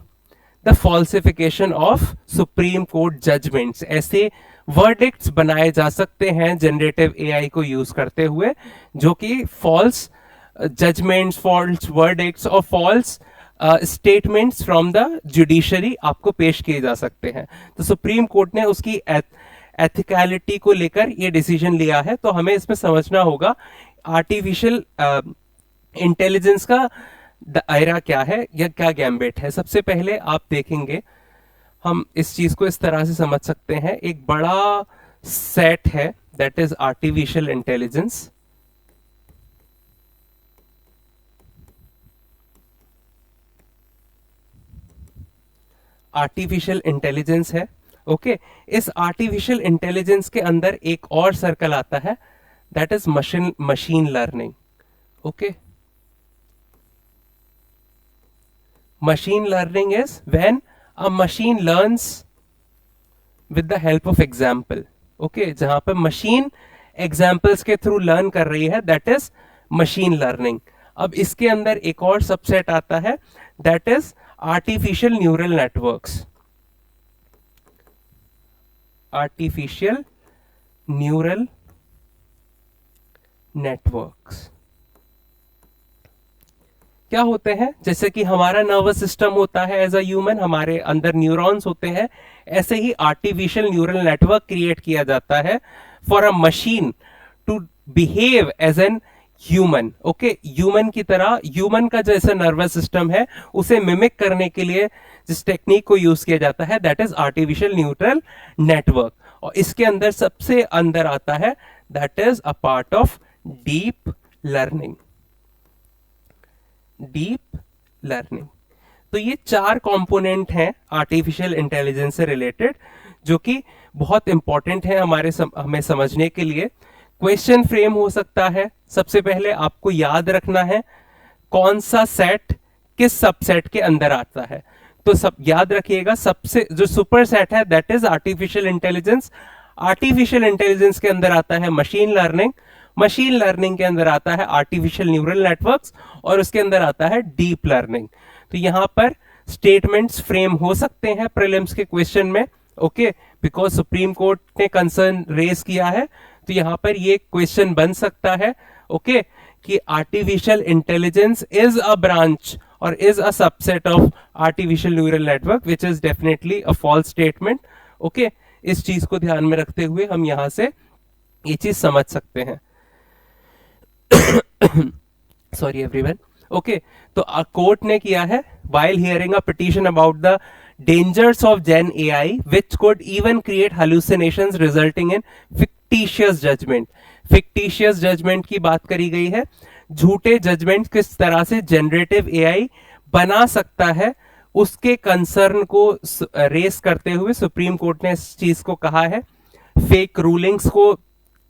the falsification of supreme court judgments. ऐसे वर्डिक्ट्स बनाए जा सकते हैं जनरेटिव एआई को यूज करते हुए, जो कि फॉल्स जजमेंट्स, फॉल्स वर्डिक्ट्स और false statements from the judiciary आपको पेश किए जा सकते हैं. तो सुप्रीम कोर्ट ने उसकी एथिकलिटी को लेकर ये डिसीजन लिया है. तो हमें इसमें समझना होगा आर्टिफिशियल इंटेलिजेंस का दायरा क्या है या क्या गैम्बिट है. सबसे पहले आप देखेंगे, हम इस चीज को इस तरह से समझ सकते हैं. एक बड़ा सेट है, that is artificial intelligence. Artificial intelligence है. ओके, इस आर्टिफिशियल इंटेलिजेंस के अंदर एक और सर्कल आता है, that is machine learning. Okay, machine learning is when a machine learns with the help of example. Okay, जहां पर मशीन एग्जाम्पल्स के थ्रू लर्न कर रही है, दैट इज मशीन लर्निंग. अब इसके अंदर एक और सबसेट आता है, that is artificial neural networks. Artificial neural networks क्या होते हैं? जैसे कि हमारा नर्वस सिस्टम होता है एज अ ह्यूमन, हमारे अंदर न्यूरॉन्स होते हैं, ऐसे ही आर्टिफिशियल न्यूरल नेटवर्क क्रिएट किया जाता है for a machine to behave as an human. Okay, human की तरह, ह्यूमन का जैसा नर्वस सिस्टम है उसे मिमिक करने के लिए जिस टेक्निक को यूज किया जाता है, that is artificial neural network. और इसके अंदर सबसे अंदर आता है, that is a part of deep learning. Deep learning. तो ये 4 कंपोनेंट हैं आर्टिफिशियल इंटेलिजेंस से रिलेटेड, जो कि बहुत इंपॉर्टेंट है हमें समझने के लिए. क्वेश्चन फ्रेम हो सकता है. सबसे पहले आपको याद रखना है कौन सा सेट किस सबसेट के अंदर आता है. तो सब याद रखिएगा, सबसे जो सुपर सेट है that is artificial intelligence. Artificial intelligence के अंदर आता है मशीन लर्निंग, मशीन लर्निंग के अंदर आता है आर्टिफिशियल न्यूरल नेटवर्क्स, और उसके अंदर आता है डीप लर्निंग. तो यहां पर स्टेटमेंट्स फ्रेम हो सकते हैं प्रीलिम्स के क्वेश्चन में. ओके, बिकॉज सुप्रीम कोर्ट ने कंसर्न रेज किया है, तो यहां पर ये क्वेश्चन बन सकता है. ओके, कि artificial intelligence is a branch और is a subset of artificial neural network, which is definitely a false statement. Okay, इस चीज को ध्यान में रखते हुए हम यहां से ये चीज समझ सकते हैं. Sorry everyone. ओके, तो कोर्ट ने किया है, while hearing a petition about the dangers of Gen AI, which could even create hallucinations resulting in fictitious judgment. fictitious judgment की बात करी गई है, झूठे जजमेंट किस तरह से जनरेटिव एआई बना सकता है, उसके कंसर्न को रेस करते हुए सुप्रीम कोर्ट ने इस चीज को कहा है. फेक रूलिंग्स को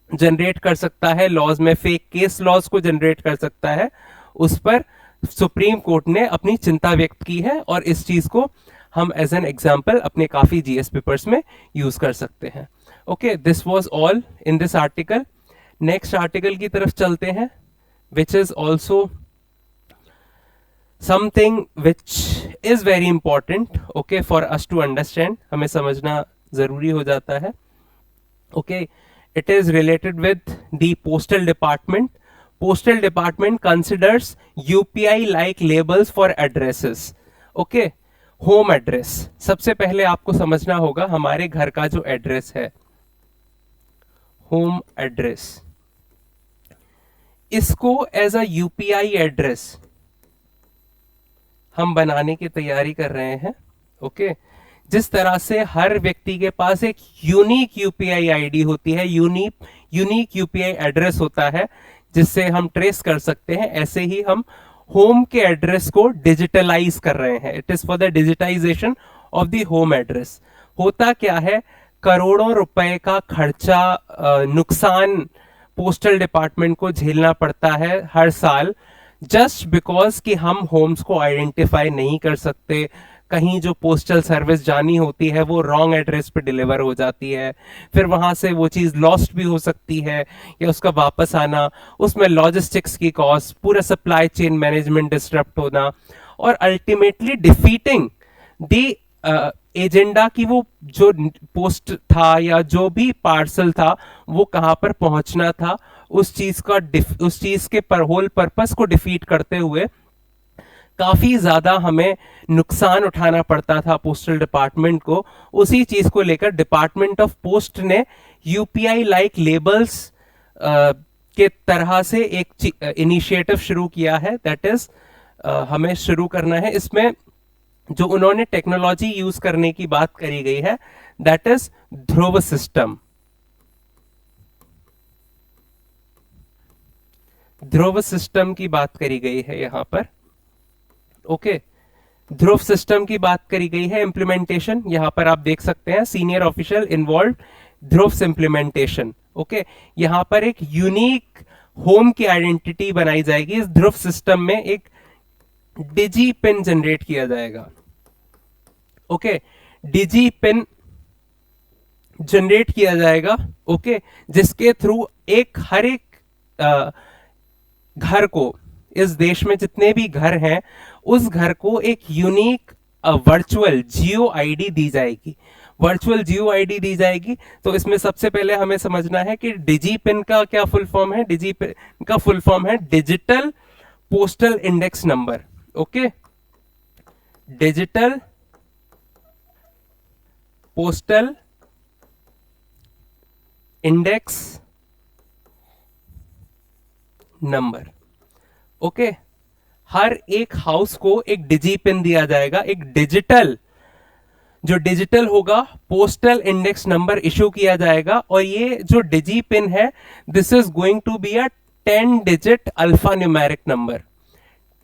जनरेट कर सकता है, लॉज में फेक केस लॉज को जनरेट कर सकता है, उस पर सुप्रीम कोर्ट ने अपनी चिंता व्यक्त की है. और इस चीज को हम एज एन एग्जाम्पल अपने काफी जीएस पेपर्स में यूज कर सकते हैं. Okay, this was all in this article. Next article की तरफ चलते हैं, which is also something which is very important, okay, for us to understand. हमें समझना जरूरी हो जाता है. Okay, it is related with the postal department. Postal department considers UPI like labels for addresses. Okay, home address. सबसे पहले आपको समझना होगा हमारे घर का जो एड्रेस है, होम एड्रेस, इसको एज अ यूपीआई एड्रेस हम बनाने की तैयारी कर रहे हैं. ओके, जिस तरह से हर व्यक्ति के पास एक यूनिक यूपीआई आईडी होती है, यूनिक यूपीआई एड्रेस होता है, जिससे हम ट्रेस कर सकते हैं, ऐसे ही हम होम के एड्रेस को डिजिटलाइज कर रहे हैं। It is for the digitization of the home address. होता क्या है, करोड़ों रुपए का खर्चा, नुकसान पोस्टल डिपार्टमेंट को झेलना पड़ता है हर साल, जस्ट बिकॉज कि हम होम्स को आइडेंटिफाई नहीं कर सकते। कहीं जो पोस्टल सर्विस जानी होती है वो रॉन्ग एड्रेस पे डिलीवर हो जाती है, फिर वहां से वो चीज लॉस्ट भी हो सकती है, या उसका वापस आना, उसमें लॉजिस्टिक्स की कॉस्ट, पूरा सप्लाई चेन मैनेजमेंट डिस्टर्ब होना, और अल्टीमेटली डिफीटिंग दी एजेंडा की वो जो पोस्ट था या जो भी पार्सल था वो कहां पर पहुंचना था, उस चीज के पर होल पर्पस को डिफीट करते हुए काफी ज्यादा हमें नुकसान उठाना पड़ता था पोस्टल डिपार्टमेंट को। उसी चीज को लेकर डिपार्टमेंट ऑफ पोस्ट ने यूपीआई लाइक लेबल्स के तरह से एक इनिशिएटिव शुरू किया है, दैट इज हमें शुरू करना है। इसमें जो उन्होंने टेक्नोलॉजी यूज करने की बात करी गई है, that is Dhruv system. Dhruv system की बात करी गई है यहां पर। ओके, ध्रुव सिस्टम की बात करी गई है। इंप्लीमेंटेशन यहां पर आप देख सकते हैं, सीनियर ऑफिशियल इन्वॉल्व ध्रुव इंप्लीमेंटेशन। ओके, यहां पर एक यूनिक होम की आइडेंटिटी बनाई जाएगी। इस ध्रुव सिस्टम में एक डिजी पिन जनरेट किया जाएगा। ओके, डिजी पिन जनरेट किया जाएगा, ओके, जिसके थ्रू हर एक घर को, इस देश में जितने भी घर हैं उस घर को एक यूनिक वर्चुअल जियो आईडी दी जाएगी। वर्चुअल जियो आईडी दी जाएगी। तो इसमें सबसे पहले हमें समझना है कि डिजी पिन का क्या फुल फॉर्म है। डिजी पिन का फुल फॉर्म है digital postal index number. Okay, digital postal index number. Okay, हर एक हाउस को एक डिजी पिन दिया जाएगा, एक डिजिटल, जो डिजिटल होगा पोस्टल इंडेक्स नंबर इशू किया जाएगा। और ये जो डिजी पिन है, this is going to be a 10 digit alphanumeric number.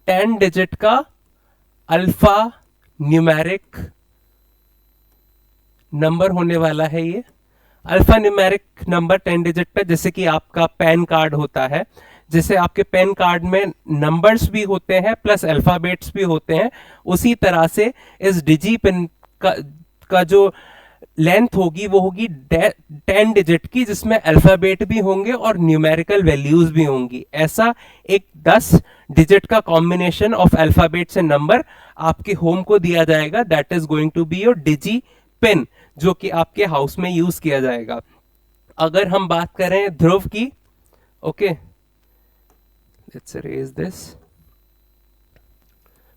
10 digit का अल्फा न्यूमेरिक नंबर होने वाला है ये। अल्फा न्यूमेरिक नंबर 10 डिजिट पे, जैसे कि आपका पैन कार्ड होता है, जैसे आपके पैन कार्ड में नंबर्स भी होते हैं प्लस अल्फाबेट्स भी होते हैं, उसी तरह से इस डिजी पिन का जो लेंथ होगी वो होगी 10 डिजिट की, जिसमें अल्फाबेट भी होंगे और न्यूमेरिकल वैल्यूज भी होंगी। ऐसा एक 10 डिजिट का combination of alphabets and number आपके होम को दिया जाएगा। That is going to be your DIGIPIN, जो कि आपके हाउस में यूज किया जाएगा। अगर हम बात करें ध्रुव की, okay, let's erase this,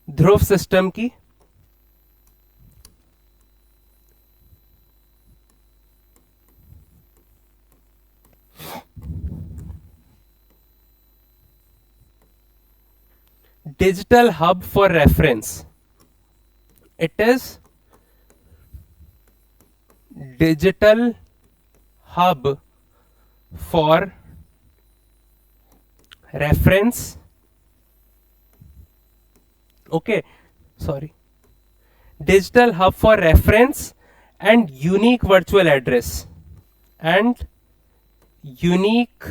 Dhruv system की, digital hub for reference. It is digital hub for reference. Okay, sorry. Digital hub for reference and unique virtual address and unique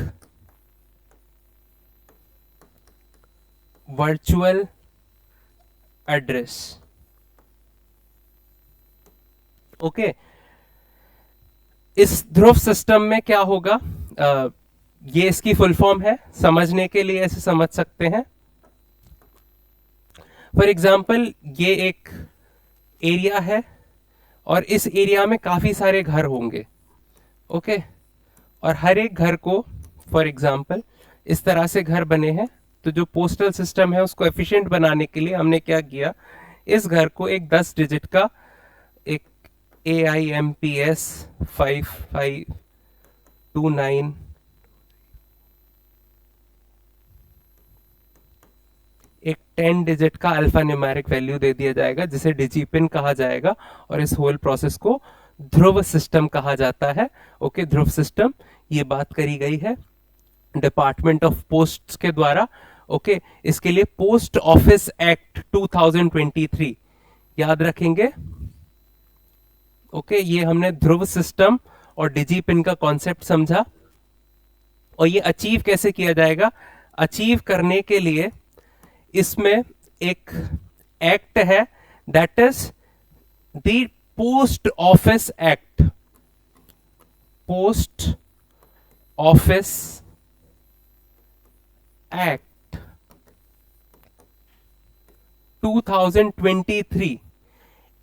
virtual address. Okay, इस ध्रुव सिस्टम में क्या होगा, ये इसकी फुल फॉर्म है, समझने के लिए ऐसे समझ सकते हैं। फॉर एग्जाम्पल, ये एक एरिया है और इस एरिया में काफी सारे घर होंगे। ओके, और हर एक घर को, फॉर एग्जाम्पल, इस तरह से घर बने हैं। तो जो पोस्टल सिस्टम है उसको एफिशिएंट बनाने के लिए हमने क्या किया, इस घर को एक 10 डिजिट का एक AIMPS 5529 एक 10 डिजिट का अल्फा न्यूमेरिक वैल्यू दे दिया जाएगा, जिसे डिजीपिन कहा जाएगा, और इस होल प्रोसेस को ध्रुव सिस्टम कहा जाता है। ओके, ध्रुव सिस्टम, ये बात करी गई है। डिपार्टमेंट ऑफ पोस्ट के द्वारा। ओके, इसके लिए पोस्ट ऑफिस एक्ट 2023 याद रखेंगे। ओके, ये हमने ध्रुव सिस्टम और डिजी पिन का कॉन्सेप्ट समझा। और ये अचीव कैसे किया जाएगा? अचीव करने के लिए इसमें एक एक्ट है, that is the post office act. Post office act 2023।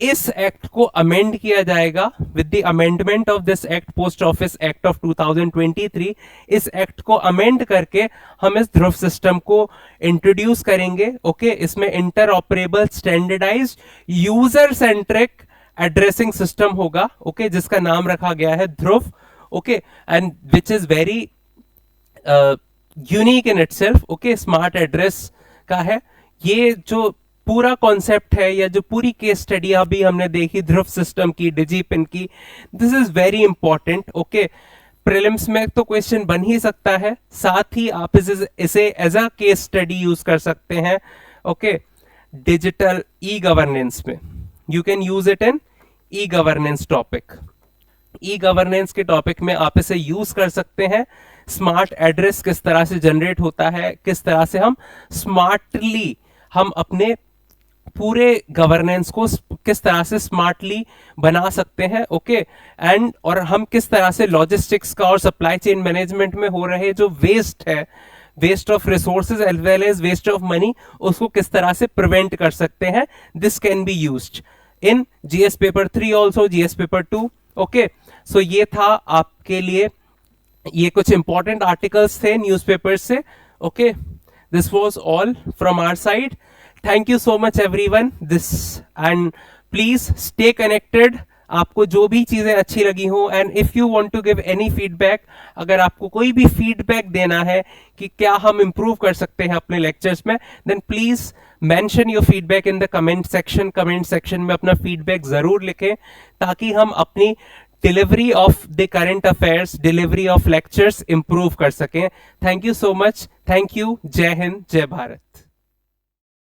इस एक्ट को अमेंड किया जाएगा with the amendment of this act, post office act of 2023। इस एक्ट को अमेंड करके हम इस ध्रुव सिस्टम को इंट्रोड्यूस करेंगे। ओके, इसमें interoperable standardized user centric addressing system होगा। ओके, जिसका नाम रखा गया है Dhruv. Okay, and which is very unique in itself. Okay, smart address का है ये जो पूरा कॉन्सेप्ट है, या जो पूरी केस स्टडी अभी हमने देखी ध्रुव सिस्टम की, डिजी पिन की, this is very important. Okay, prelims में तो क्वेश्चन बन ही सकता है, साथ ही आप इसे as a case study use कर सकते हैं। ओके, डिजिटल ई गवर्नेंस में you can use it in e governance topic. E governance के टॉपिक में आप इसे यूज कर सकते हैं। स्मार्ट एड्रेस किस तरह से जनरेट होता है, किस तरह से हम स्मार्टली हम अपने पूरे गवर्नेंस को किस तरह से स्मार्टली बना सकते हैं। ओके, एंड और हम किस तरह से लॉजिस्टिक्स का और सप्लाई चेन मैनेजमेंट में हो रहे जो वेस्ट है, waste of resources as well as waste of money, उसको किस तरह से प्रिवेंट कर सकते हैं। This can be used in GS paper 3 also, GS paper 2। Okay, so ये था आपके लिए, ये कुछ इंपॉर्टेंट आर्टिकल्स थे न्यूज़पेपर से। Okay, this was all from our side. Thank you so much everyone this, and please stay connected. आपको जो भी चीजें अच्छी लगी हो, and if you want to give any feedback, अगर आपको कोई भी फीडबैक देना है कि क्या हम इंप्रूव कर सकते हैं अपने लेक्चर्स में, then please mention your feedback in the comment section. Comment section में अपना फीडबैक जरूर लिखें, ताकि हम अपनी delivery of the current affairs, delivery of lectures improve कर सकें। Thank you so much. Thank you. जय हिंद, जय भारत।